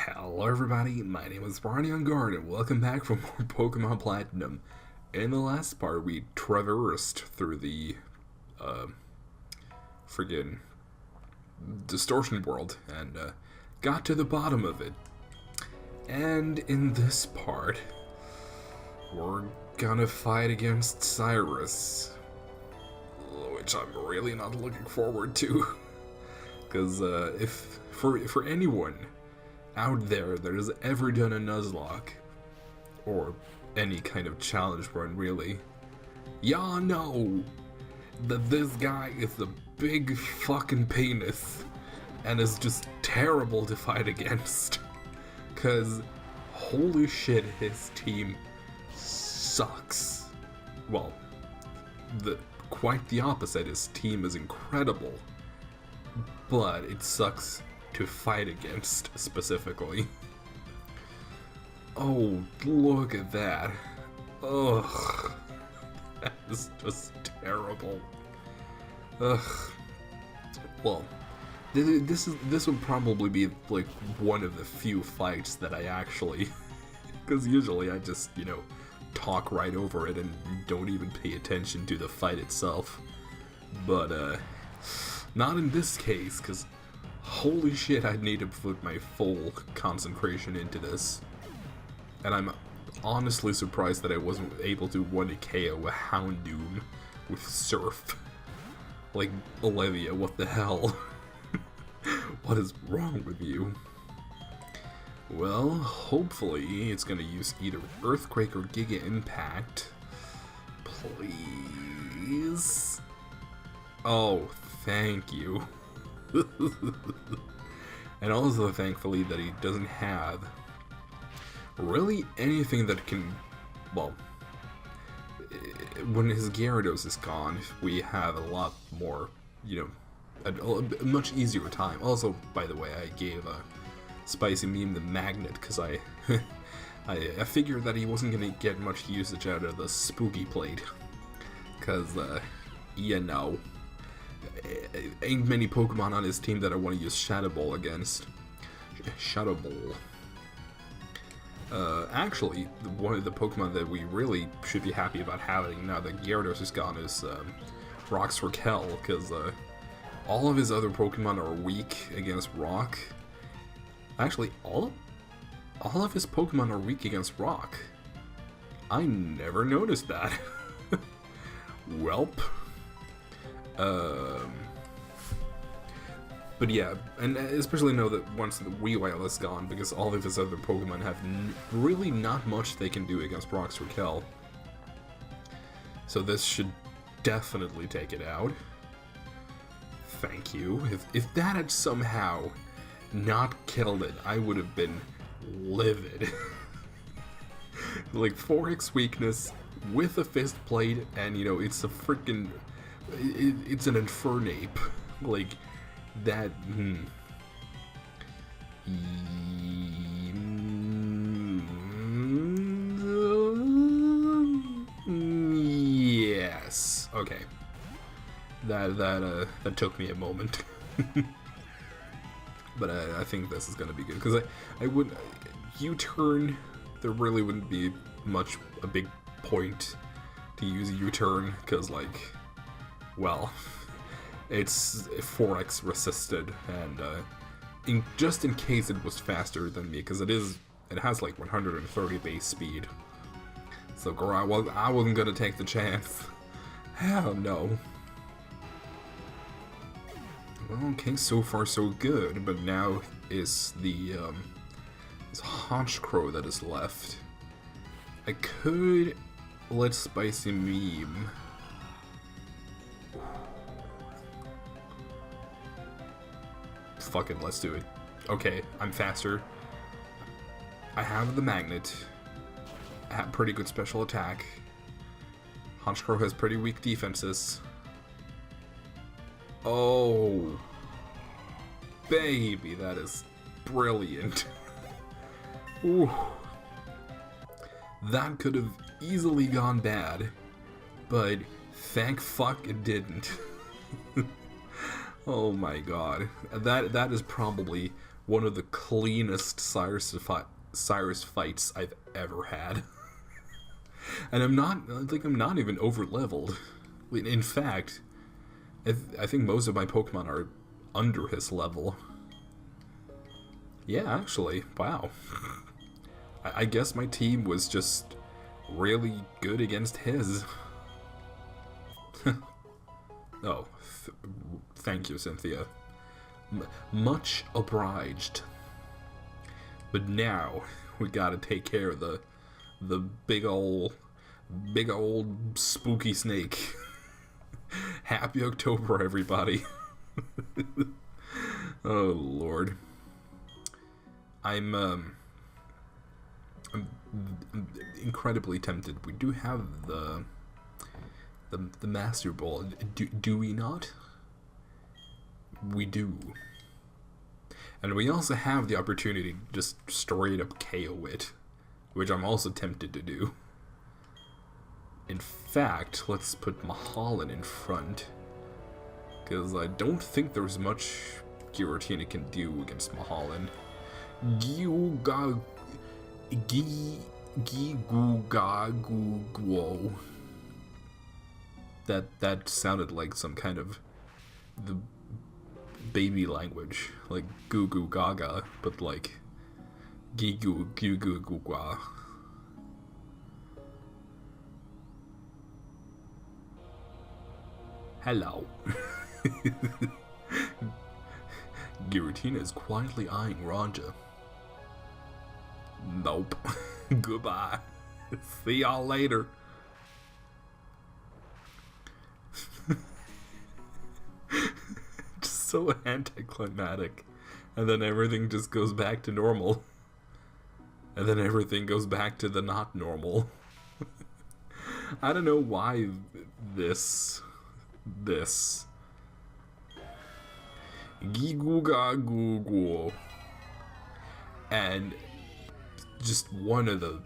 Hello everybody, my name is Engarde and welcome back for more Pokemon Platinum. In the last part, we traversed through the, friggin' distortion world and, got to the bottom of it. And in this part, we're gonna fight against Cyrus, which I'm really not looking forward to. Because, if, for anyone out there that has ever done a Nuzlocke, or any kind of challenge run really, y'all know that this guy is a big fucking penis and is just terrible to fight against. Cause holy shit, his team sucks. Well, quite the opposite, his team is incredible, but it sucks to fight against, specifically. Oh, look at that. Ugh. That is just terrible. Ugh. Well, this would probably be like one of the few fights that I actually, because usually I just, you know, talk right over it and don't even pay attention to the fight itself. But not in this case, because holy shit, I need to put my full concentration into this. And I'm honestly surprised that I wasn't able to 1-KO a Houndoom with Surf. Like, Olivia, what the hell? What is wrong with you? Well, hopefully it's gonna use either Earthquake or Giga Impact. Please? Oh, thank you. And also thankfully that he doesn't have really anything that can, well, when his Gyarados is gone, we have a lot more, you know, a much easier time. Also, by the way, I gave Spicy Meme the magnet because I figured that he wasn't gonna get much usage out of the Spooky Plate, because you know, ain't many Pokemon on his team that I want to use Shadow Ball against. Shadow Ball. Actually, one of the Pokemon that we really should be happy about having now that Gyarados is gone is Rock's Raquel, because all of his other Pokemon are weak against Rock. Actually, all of his Pokemon are weak against Rock. I never noticed that. Welp. But yeah, and especially know that once the Weavile is gone, because all of his other Pokemon have really not much they can do against Rock's Raquel. So this should definitely take it out. Thank you. If that had somehow not killed it, I would have been livid. Like 4x weakness with a fist plate, and you know, it's a freaking, it's an Infernape. Like, that, yes, okay. That took me a moment. But I think this is gonna be good, because I would, U-turn, there really wouldn't be a big point to use a U-turn, because like, well, it's 4x resisted, and just in case it was faster than me, because it has like 130 base speed. So girl, I wasn't gonna take the chance. Hell no. Well, okay, so far so good, but now is the is Honchkrow that is left. I could let Spicy Meme. Fuck it, let's do it. Okay, I'm faster. I have the magnet. I have pretty good special attack. Honchkrow has pretty weak defenses. Oh, baby, that is brilliant. Ooh. That could have easily gone bad, but thank fuck it didn't. Oh my god. That is probably one of the cleanest Cyrus fights I've ever had. And I'm not even over leveled. In fact, I think most of my Pokemon are under his level. Yeah, actually, wow. I guess my team was just really good against his. Oh, thank you, Cynthia. Much obliged. But now we gotta take care of the big old spooky snake. Happy October, everybody. Oh Lord. I'm incredibly tempted. We do have the Master Ball. Do we not? We do. And we also have the opportunity to just straight up KO it, which I'm also tempted to do. In fact, let's put Mahalan in front, because I don't think there's much Giratina can do against Mahalan. That sounded like some kind of the baby language, like goo goo gaga, but like goo goo goo goo gua. Hello. Giratina is quietly eyeing Ronja. Nope. Goodbye. See y'all later. Just so anticlimactic. And then everything just goes back to normal. And then everything goes back to the not normal. I don't know why this. Giguga Gugu. And just one of the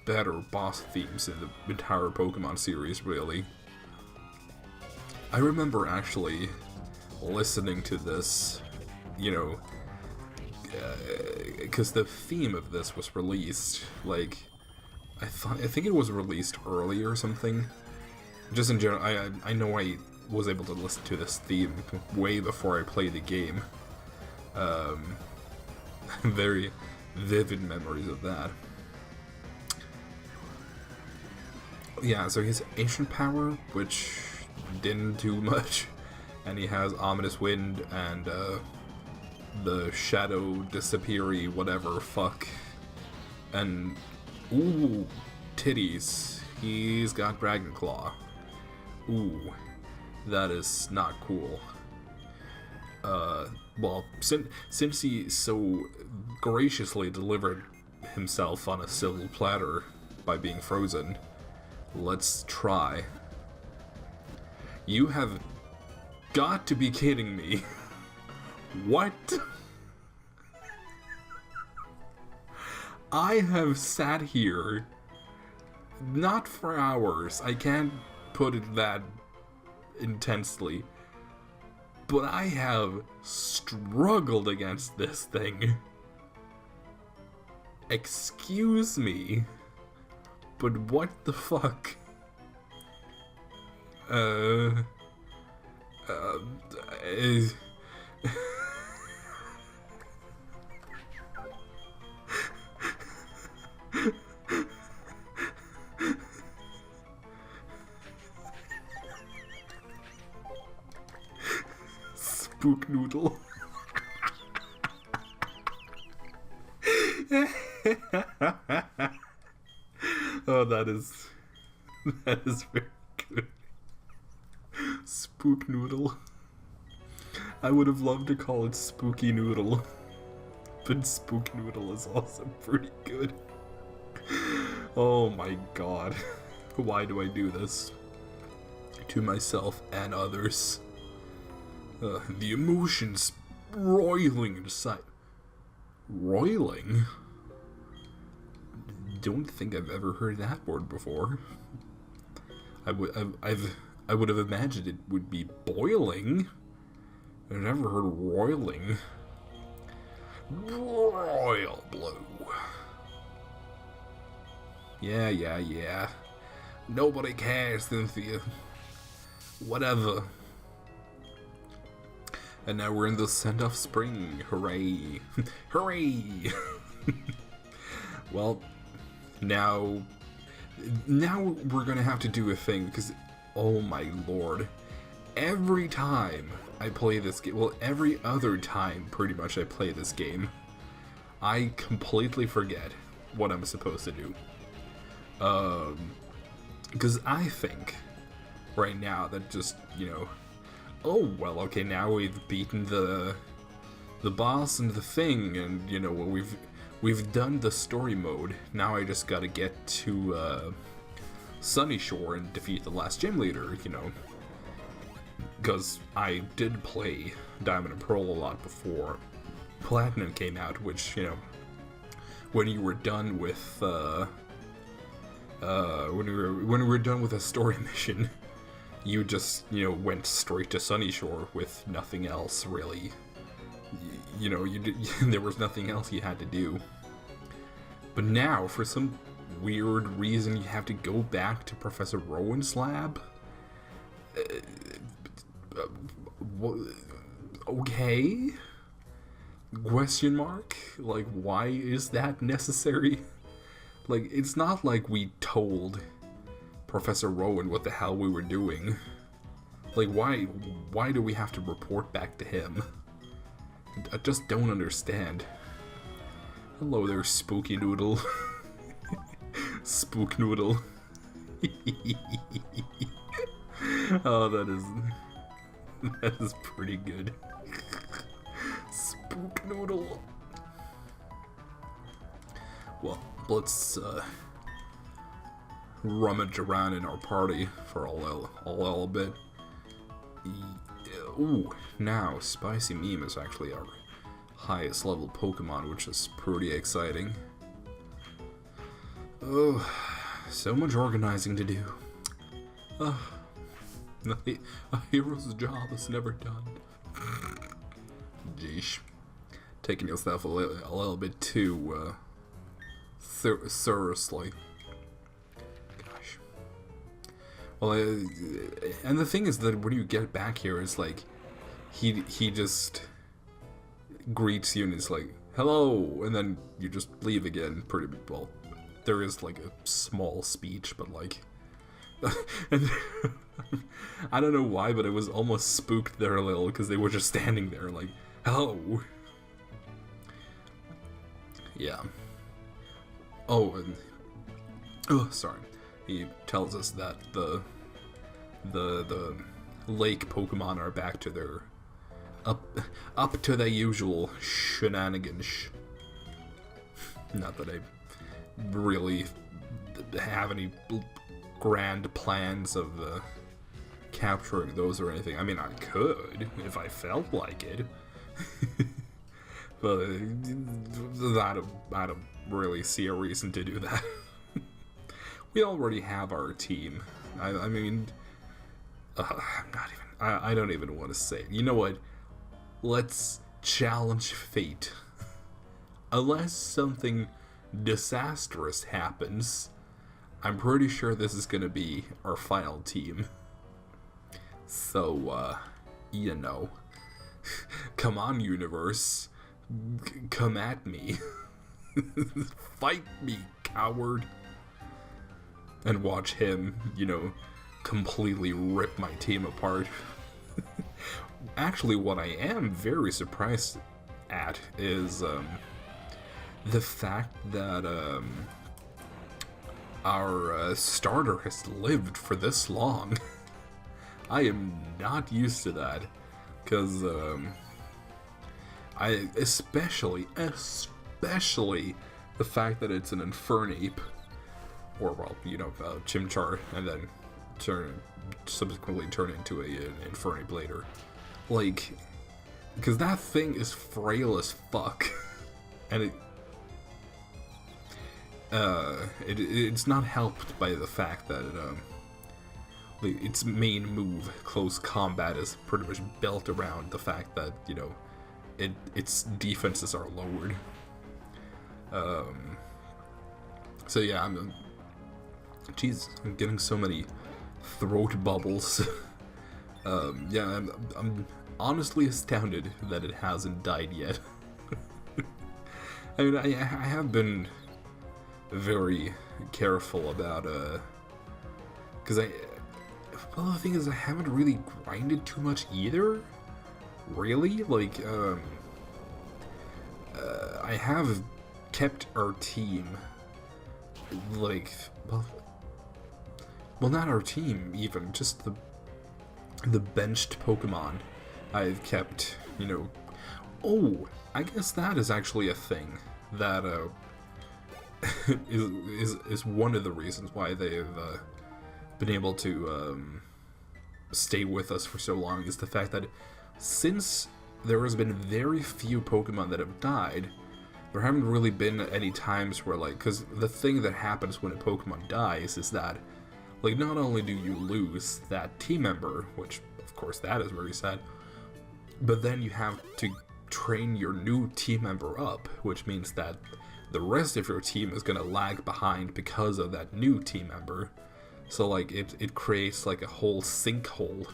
better boss themes in the entire Pokemon series, really. I remember actually listening to this, you know, because the theme of this was released, like, I think it was released early or something. Just in general, I know I was able to listen to this theme way before I played the game. Very vivid memories of that. Yeah, so he's Ancient Power, which didn't do much, and he has Ominous Wind and the Shadow Disappeary whatever fuck, and ooh, titties. He's got Dragon Claw. Ooh, that is not cool. Well, since he so graciously delivered himself on a silver platter by being frozen, let's try. You have got to be kidding me. What? I have sat here, not for hours, I can't put it that intensely, but I have struggled against this thing. Excuse me, but what the fuck? Spook Noodle. Oh, that is very good. Spook Noodle. I would have loved to call it Spooky Noodle, but Spook Noodle is also pretty good. Oh my god. Why do I do this to myself and others? The emotions roiling inside. Roiling? Don't think I've ever heard that word before. I would have imagined it would be boiling. I've never heard roiling. Royal blue. Yeah. Nobody cares, Cynthia. Whatever. And now we're in the send-off spring. Hooray. Hooray! Well, now we're gonna have to do a thing, because, oh my lord. Every time I play this game, well, every other time, pretty much, I play this game, I completely forget what I'm supposed to do. Because I think, right now, that just, oh, well, okay, now we've beaten the boss and the thing, and, well, we've done the story mode. Now I just gotta get to, Sunny Shore and defeat the last gym leader, because I did play Diamond and Pearl a lot before Platinum came out, which, when you were done with, when we were done with a story mission, you just, went straight to Sunny Shore with nothing else, really. There was nothing else you had to do. But now, for some weird reason, you have to go back to Professor Rowan's lab? Okay? Question mark? Like, why is that necessary? Like, it's not like we told Professor Rowan what the hell we were doing. Like, why do we have to report back to him? I just don't understand. Hello there, Spooky Noodle. Spook Noodle. Oh, that is pretty good. Spook Noodle. Well, let's rummage around in our party for a little bit. Ooh, now Spicy Meme is actually our highest level Pokemon, which is pretty exciting. Oh, so much organizing to do. A hero's job is never done. Jeesh. Taking yourself a little bit too, seriously. Gosh. Well, and the thing is that when you get back here, it's like, he just greets you and it's like, hello, and then you just leave again, pretty well. There is like a small speech, but like, and I don't know why, but it was almost spooked there a little, because they were just standing there like, hello. Yeah. Oh, and, oh, sorry. He tells us that the lake Pokemon are back to their up to their usual shenanigans. Not that I really have any grand plans of capturing those or anything. I mean, I could if I felt like it. But I don't really see a reason to do that. We already have our team. I mean, I don't even want to say it. You know what? Let's challenge fate. Unless something disastrous happens, I'm pretty sure this is gonna be our final team. So, come on, universe. Come at me. Fight me, coward. And watch him, completely rip my team apart. Actually, what I am very surprised at is the fact that our starter has lived for this long. I am not used to that, because especially the fact that it's an Infernape, or well, Chimchar, and then subsequently turn into an Infernape later. Like, because that thing is frail as fuck, and it's not helped by the fact that its main move, close combat, is pretty much built around the fact that its defenses are lowered. So yeah, I'm getting so many throat bubbles. Yeah, I'm honestly astounded that it hasn't died yet. I mean, I have been very careful about, because well, the thing is, I haven't really grinded too much either, really, like, I have kept our team, like, well, not our team, even, just the benched Pokemon I've kept, you know. Oh, I guess that is actually a thing that is one of the reasons why they've been able to stay with us for so long, is the fact that since there has been very few Pokemon that have died, there haven't really been any times where, like, because the thing that happens when a Pokemon dies is that, like, not only do you lose that team member, which of course that is very sad, but then you have to train your new team member up, which means that the rest of your team is gonna lag behind because of that new team member. So like it creates like a whole sinkhole,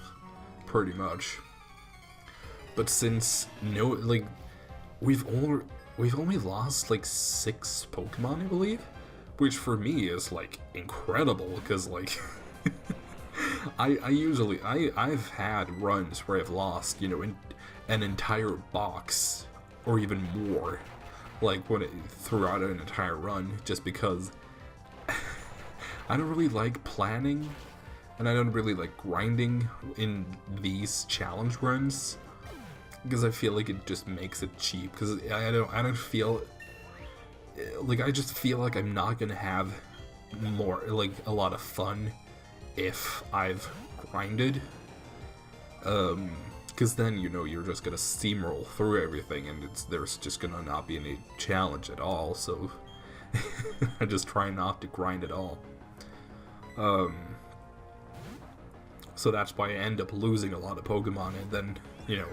pretty much. But since we've only lost like 6 Pokemon, I believe, which for me is like incredible, because like I've had runs where I've lost, you know, an entire box or even more, like throughout an entire run, just because I don't really like planning and I don't really like grinding in these challenge runs, because I feel like it just makes it cheap, because I don't feel like, I just feel like I'm not gonna have more, like, a lot of fun if I've grinded, because then, you know, you're just gonna steamroll through everything and there's just gonna not be any challenge at all, so I just try not to grind at all. So that's why I end up losing a lot of Pokemon, and then, you know,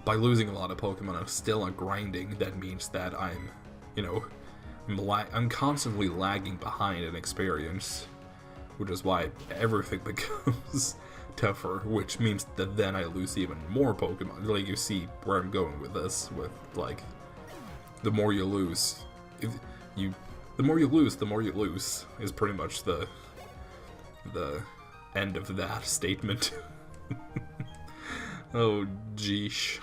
by losing a lot of Pokemon, I'm still not grinding. That means that I'm, you know, I'm constantly lagging behind in experience, which is why everything becomes tougher, which means that then I lose even more Pokemon. Like, you see where I'm going with this, with, like, the more you lose, the more you lose, is pretty much the end of that statement. Oh, jeesh.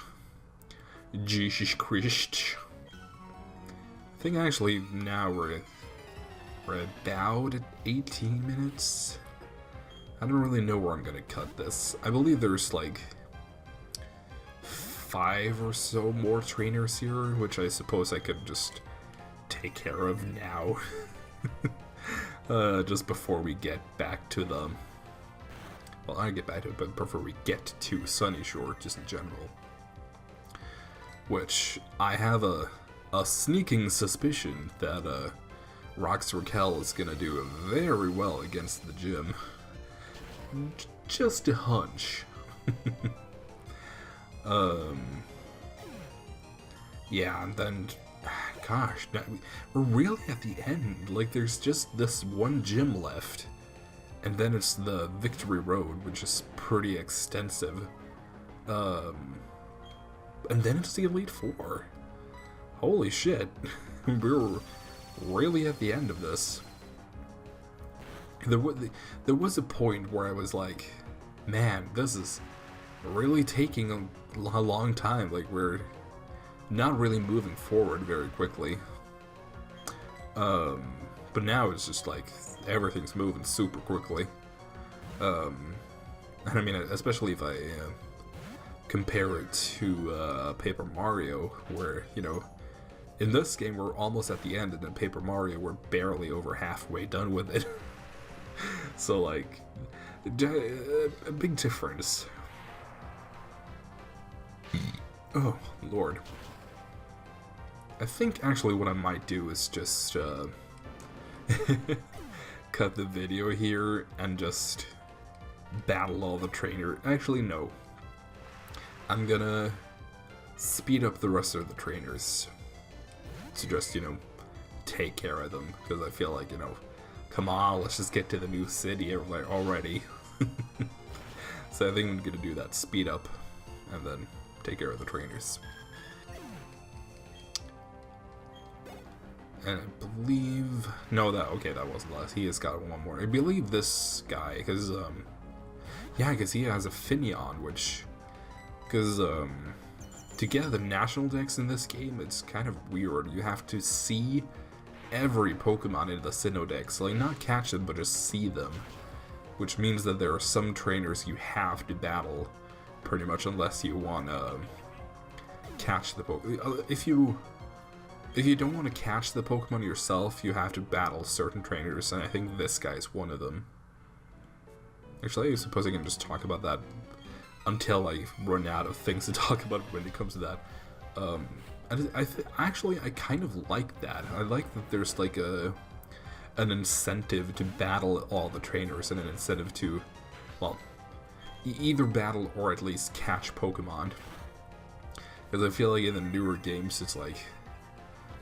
Jesus Christ. I think actually now we're about at 18 minutes. I don't really know where I'm gonna cut this. I believe there's like 5 or so more trainers here, which I suppose I could just take care of now. Just before we get back to the... Well, I get back to it, but before we get to Sunny Shore, just in general. Which, I have a sneaking suspicion that Rox Raquel is gonna do very well against the gym. Just a hunch. Yeah, and then, gosh, we're really at the end. Like, there's just this one gym left, and then it's the Victory Road, which is pretty extensive. And then it's the Elite Four. Holy shit. We're really at the end of this. There was a point where I was like, man, this is really taking a long time. Like, we're not really moving forward very quickly. But now it's just like everything's moving super quickly. And I mean, especially if I compare it to Paper Mario, where, you know, in this game we're almost at the end, and in Paper Mario we're barely over halfway done with it. So, like, a big difference. Oh, Lord. I think actually what I might do is just cut the video here and just battle all the trainer. Actually, no. I'm gonna speed up the rest of the trainers to just, you know, take care of them, because I feel like, you know, come on, let's just get to the new city already. So I think I'm gonna do that, speed up, and then take care of the trainers. And I believe, no, that wasn't the last. He has got one more. I believe this guy, because yeah, because he has a Finneon, which, because to get the national dex in this game, it's kind of weird. You have to see every Pokemon in the Sinnoh dex, like not catch them, but just see them, which means that there are some trainers you have to battle, pretty much, unless you want to catch the Pokemon. If you don't want to catch the Pokemon yourself, you have to battle certain trainers, and I think this guy's one of them. Actually, I suppose I can just talk about that until I run out of things to talk about when it comes to that. Actually, I kind of like that. I like that there's like an incentive to battle all the trainers, and an incentive to, well, either battle or at least catch Pokemon. Because I feel like in the newer games, it's like,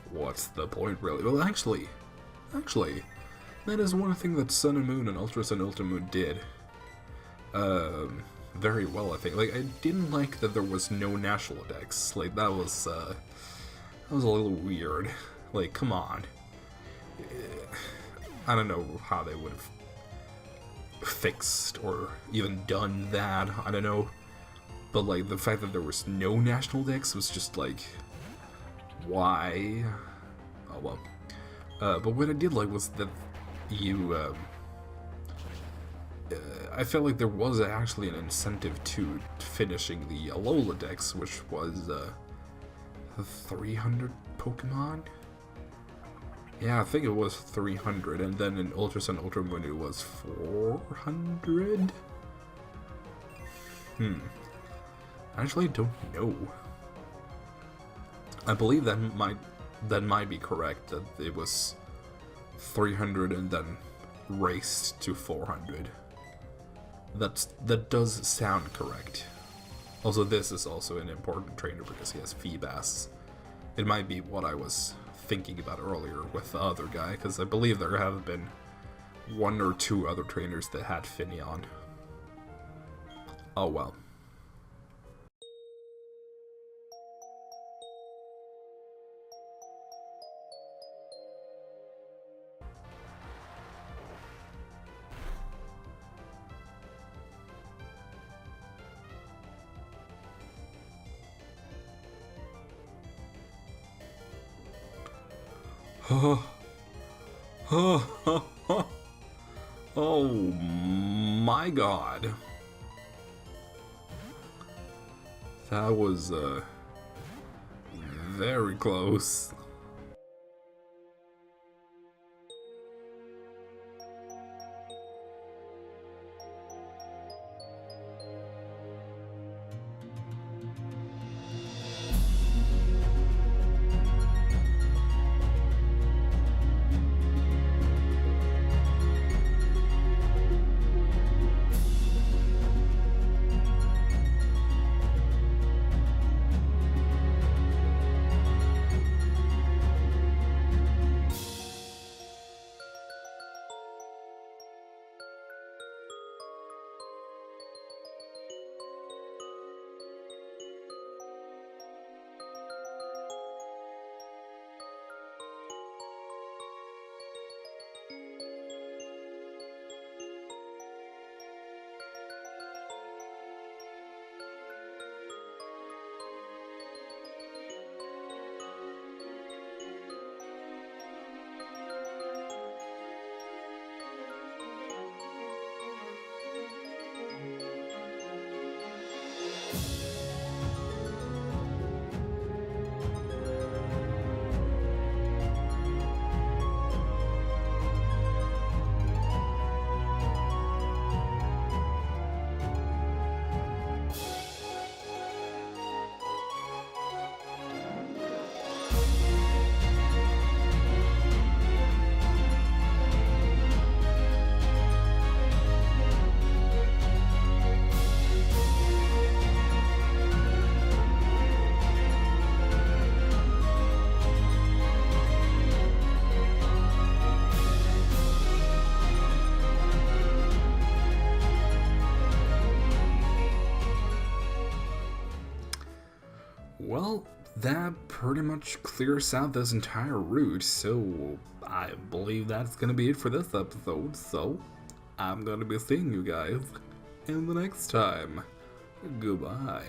what's the point, really? Well, actually, that is one thing that Sun and Moon and Ultra Sun, Ultra Moon did very well, I think. Like, I didn't like that there was no national dex. Like, that was a little weird. Like, come on. I don't know how they would have fixed or even done that. I don't know. But, like, the fact that there was no national dex was just like, why? Oh well. But what I did like was that you, I felt like there was actually an incentive to finishing the Alola dex, which was 300 Pokemon? Yeah, I think it was 300, and then in Ultra Sun, Ultra Moon it was 400? I actually don't know. I believe that might be correct, that it was 300 and then raced to 400. That does sound correct. Also, this is also an important trainer because he has Feebas. It might be what I was thinking about earlier with the other guy, because I believe there have been 1 or 2 other trainers that had Finneon. Oh well. Oh my god. That was very close. Well, that pretty much clears out this entire route, so I believe that's gonna be it for this episode, so I'm gonna be seeing you guys in the next time. Goodbye.